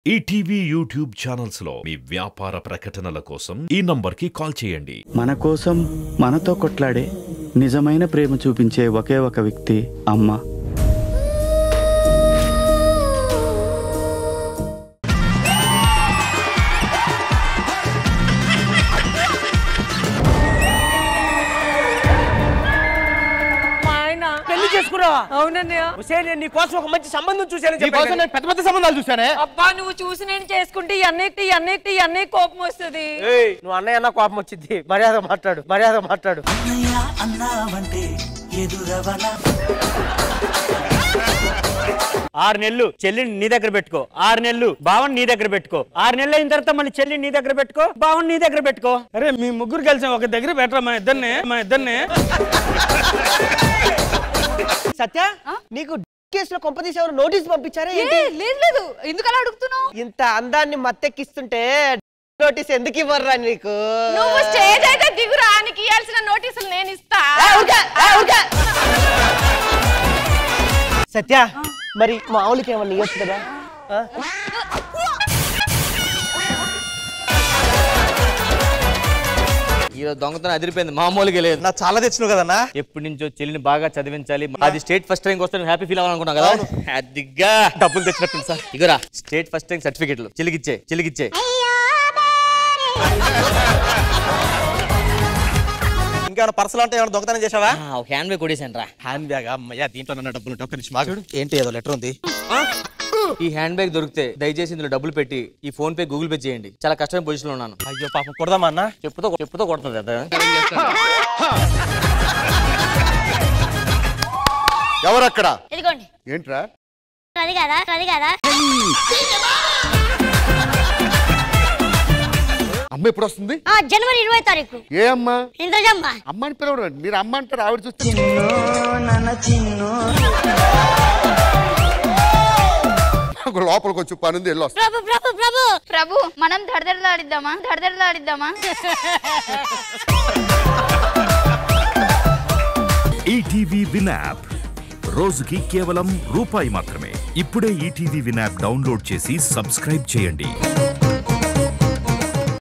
ETV YouTube channels లో మీ వ్యాపార ప్రకటనల కోసం ఈ నంబర్కి కాల్ చేయండి. మన కోసం మనతో కొట్లాడే నిజమైన ప్రేమ చూపించే ఒకే ఒక వ్యక్తి అమ్మ. అవునన్నయ్య, నీ కోసం ఒక మంచి సంబంధం చూశాను. పెద్ద పెద్ద సంబంధాలు చూసానే. అబ్బా, నువ్వు చూసి నేను చేసుకుంటే అన్నీ కోపం వస్తుంది. నువ్వు అన్నయ్య అన్న కోపం వచ్చింది. మర్యాద మాట్లాడు. 6 నెలలు చెల్లిని నీ దగ్గర పెట్టుకో, 6 నెలలు బావని నీ దగ్గర పెట్టుకో, 6 నెలలు అయిన తర్వాత మళ్ళీ చెల్లిని నీ దగ్గర పెట్టుకో, బావని నీ దగ్గర పెట్టుకో. అరే మీ ముగ్గురు కలిసి ఒక దగ్గర పెట్టరా మా ఇద్దరిని. సత్య, నీకు కేసులో కొంపదీసేవారు నోటీస్ పంపించారా? లేదు, ఎందుకలా అడుగుతున్నావు? ఇంత అందాన్ని మత్తెక్కిస్తుంటే నోటీస్ ఎందుకు ఇవ్వరా నీకు? నువ్వు స్టేజ్ అయితే దిగురా, నీకు ఇవ్వాల్సిన నోటీసులు నేను ఇస్తా. సత్య, మరి మామూలుకి ఏమన్నా ఇవ్వచ్చు కదా? ఈరోజు దొంగతనం అదిరిపోయింది, మామూలుగా లేదు. నా చాలా తెచ్చినావు కదన్నా. ఎప్పటి నుంచో చెల్లిని బాగా చదివించాలి, అది స్టేట్ ఫస్ట్ ర్యాంక్ వస్తే హ్యాపీ ఫీల్ అవ్వాలనుకున్నా కదా. అదిగా డబ్బులు తెచ్చినట్టు సార్. ఇగోరా స్టేట్ ఫస్ట్ ర్యాంక్ సర్టిఫికెట్లు చెల్లికిచ్చే. ఇంకేమైనా పర్సలు అంటే ఏమైనా దొంగతనం చేసావా? ఒక హ్యాండ్ బ్యాగ్ కొడేసాను రా. హ్యాండ్ బ్యాగ్ అమ్మయ్యా, దీంట్లో ఉన్న డబ్బులు ఒక్క నిమిషం ఆగు. ఏంటి ఏదో లెటర్ ఉంది. ఈ హ్యాండ్ బ్యాగ్ దొరికితే దయచేసి ఇందులో డబ్బులు పెట్టి ఈ ఫోన్ పే గూగుల్ పే చేయండి. చాలా కష్టమైన పొజిషన్ లో ఉన్నాను. అయ్యో పాపం, కొడదామా అన్న? చెప్పుతో కొడుతుంది. ఎవరక్కడ? ఇదిగోండి. ఏంట్రా? అది కదా అమ్మ ఎప్పుడు వస్తుంది? జనవరి 20వ తారీఖు. ఏ అమ్మ? ఇంద్రజమ్మ. అమ్మని పిలవడం, మీరు అమ్మ అంటారు, ఆవిడ చూస్తే లోపలికి వచ్చి పనుంది, వెళ్ళి వస్తా. ప్రభు మనం దడదడలాడిద్దామా? ఈటీవీ విన్ యాప్ రోజుకి కేవలం రూపాయి మాత్రమే. ఇప్పుడే ఈటీవీ విన్ యాప్ డౌన్లోడ్ చేసి సబ్స్క్రైబ్ చేయండి.